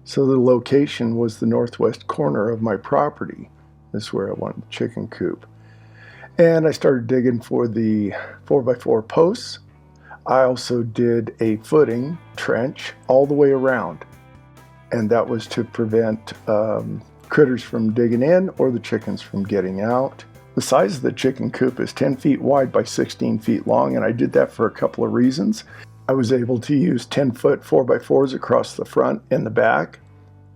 So the location was the northwest corner of my property. This is where I wanted the chicken coop. And I started digging for the 4x4 posts. I also did a footing trench all the way around. And that was to prevent critters from digging in or the chickens from getting out. The size of the chicken coop is 10 feet wide by 16 feet long, and I did that for a couple of reasons. I was able to use 10-foot 4x4s across the front and the back,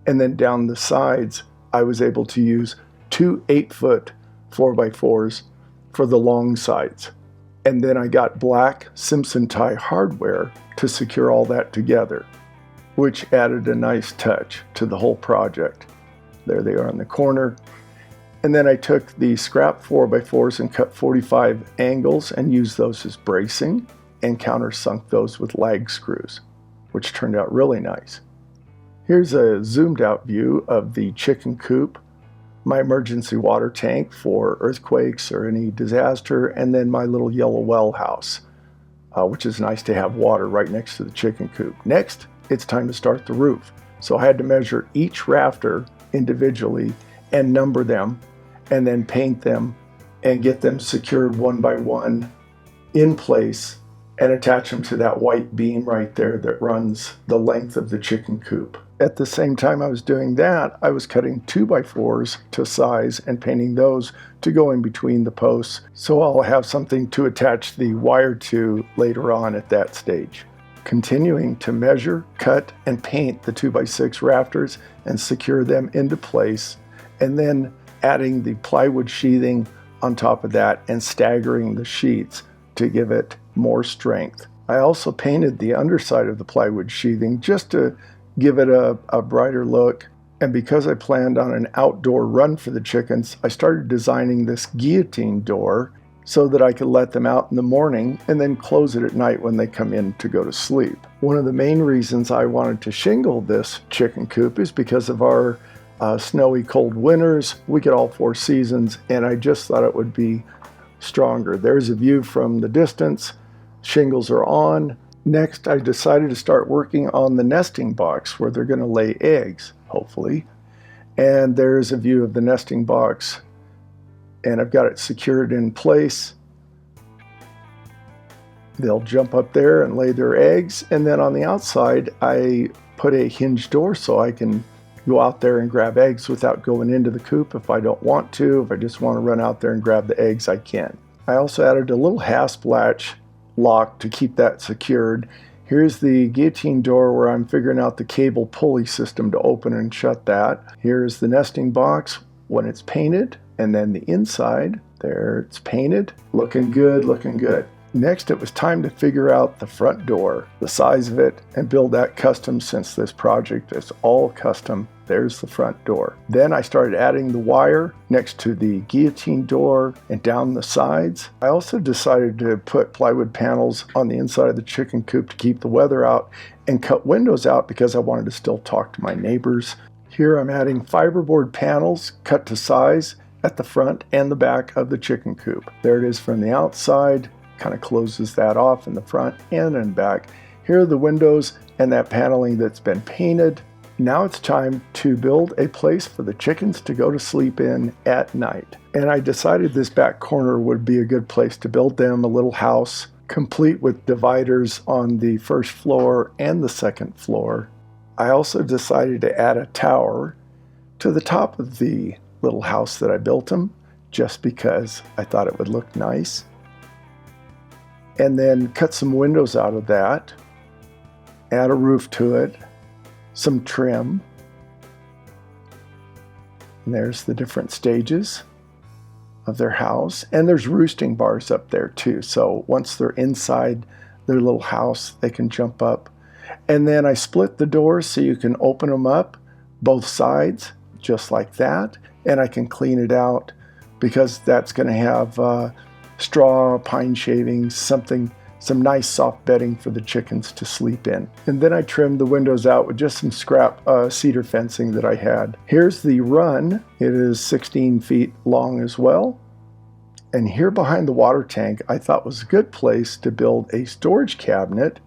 and then down the sides I was able to use two 8-foot 4x4s for the long sides. And then I got black Simpson tie hardware to secure all that together, which added a nice touch to the whole project. There they are in the corner. And then I took the scrap 4x4s and cut 45 angles and used those as bracing and countersunk those with lag screws, which turned out really nice. Here's a zoomed out view of the chicken coop, my emergency water tank for earthquakes or any disaster, and then my little yellow well house, which is nice to have water right next to the chicken coop. Next, it's time to start the roof. So I had to measure each rafter individually and number them, and then paint them and get them secured one by one in place and attach them to that white beam right there that runs the length of the chicken coop. At the same time I was doing that, I was cutting 2x4s to size and painting those to go in between the posts, so I'll have something to attach the wire to later on at that stage. Continuing to measure, cut, and paint the 2x6 rafters and secure them into place, and then adding the plywood sheathing on top of that and staggering the sheets to give it more strength. I also painted the underside of the plywood sheathing just to give it a brighter look. And because I planned on an outdoor run for the chickens, I started designing this guillotine door so that I could let them out in the morning and then close it at night when they come in to go to sleep. One of the main reasons I wanted to shingle this chicken coop is because of our snowy cold winters. We get all 4 seasons, and I just thought it would be stronger. There's a view from the distance. Shingles are on. Next, I decided to start working on the nesting box where they're going to lay eggs, hopefully. And there's a view of the nesting box, and I've got it secured in place. They'll jump up there and lay their eggs, and then on the outside I put a hinge door so I can go out there and grab eggs without going into the coop if I don't want to. If I just want to run out there and grab the eggs, I can. I also added a little hasp latch lock to keep that secured. Here's the guillotine door where I'm figuring out the cable pulley system to open and shut that. Here's the nesting box when it's painted, and then the inside, there it's painted. Looking good, looking good. Next, it was time to figure out the front door, the size of it, and build that custom since this project is all custom. There's the front door. Then I started adding the wire next to the guillotine door and down the sides. I also decided to put plywood panels on the inside of the chicken coop to keep the weather out and cut windows out because I wanted to still talk to my neighbors. Here I'm adding fiberboard panels cut to size at the front and the back of the chicken coop. There it is from the outside. Kind of closes that off in the front and in back. Here are the windows and that paneling that's been painted. Now it's time to build a place for the chickens to go to sleep in at night. And I decided this back corner would be a good place to build them a little house, complete with dividers on the first floor and the second floor. I also decided to add a tower to the top of the little house that I built them, just because I thought it would look nice. And then cut some windows out of that, add a roof to it, some trim. And there's the different stages of their house. And there's roosting bars up there too. So once they're inside their little house, they can jump up. And then I split the doors so you can open them up both sides, just like that. And I can clean it out because that's going to have straw, pine shavings, some nice soft bedding for the chickens to sleep in. And then I trimmed the windows out with just some scrap cedar fencing that I had. Here's the run. It is 16 feet long as well. And here behind the water tank, I thought was a good place to build a storage cabinet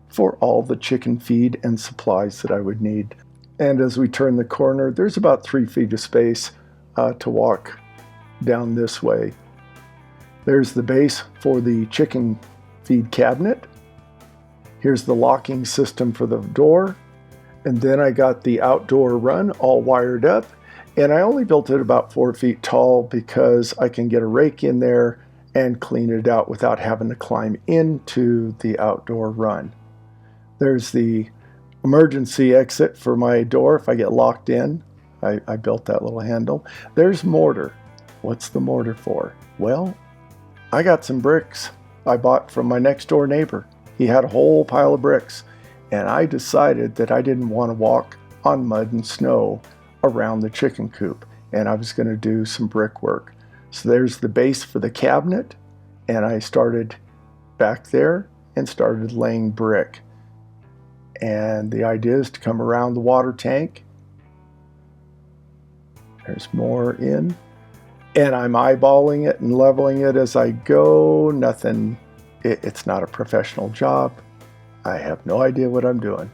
for all the chicken feed and supplies that I would need. And as we turn the corner, there's about 3 feet of space to walk down this way. There's the base for the chicken feed cabinet. Here's the locking system for the door. And then I got the outdoor run all wired up. And I only built it about 4 feet tall because I can get a rake in there and clean it out without having to climb into the outdoor run. There's the emergency exit for my door if I get locked in. I built that little handle. There's mortar. What's the mortar for? Well, I got some bricks I bought from my next door neighbor. He had a whole pile of bricks, and I decided that I didn't want to walk on mud and snow around the chicken coop, and I was going to do some brickwork. So there's the base for the cabinet, and I started back there and started laying brick. And the idea is to come around the water tank. There's more in. And I'm eyeballing it and leveling it as I go. Nothing, it's not a professional job. I have no idea what I'm doing.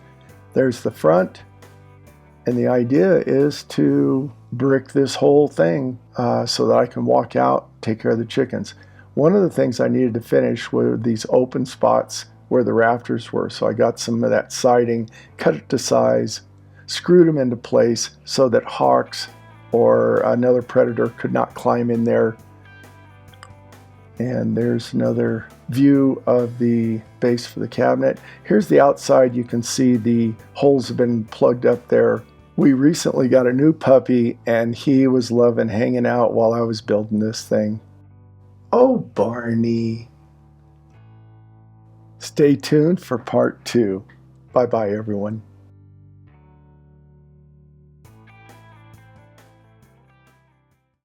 There's the front. And the idea is to brick this whole thing so that I can walk out, take care of the chickens. One of the things I needed to finish were these open spots where the rafters were. So I got some of that siding, cut it to size, screwed them into place so that hawks or another predator could not climb in there. And there's another view of the base for the cabinet. Here's the outside. You can see the holes have been plugged up there. We recently got a new puppy, and he was loving hanging out while I was building this thing. Oh, Barney. Stay tuned for part 2. Bye-bye, everyone.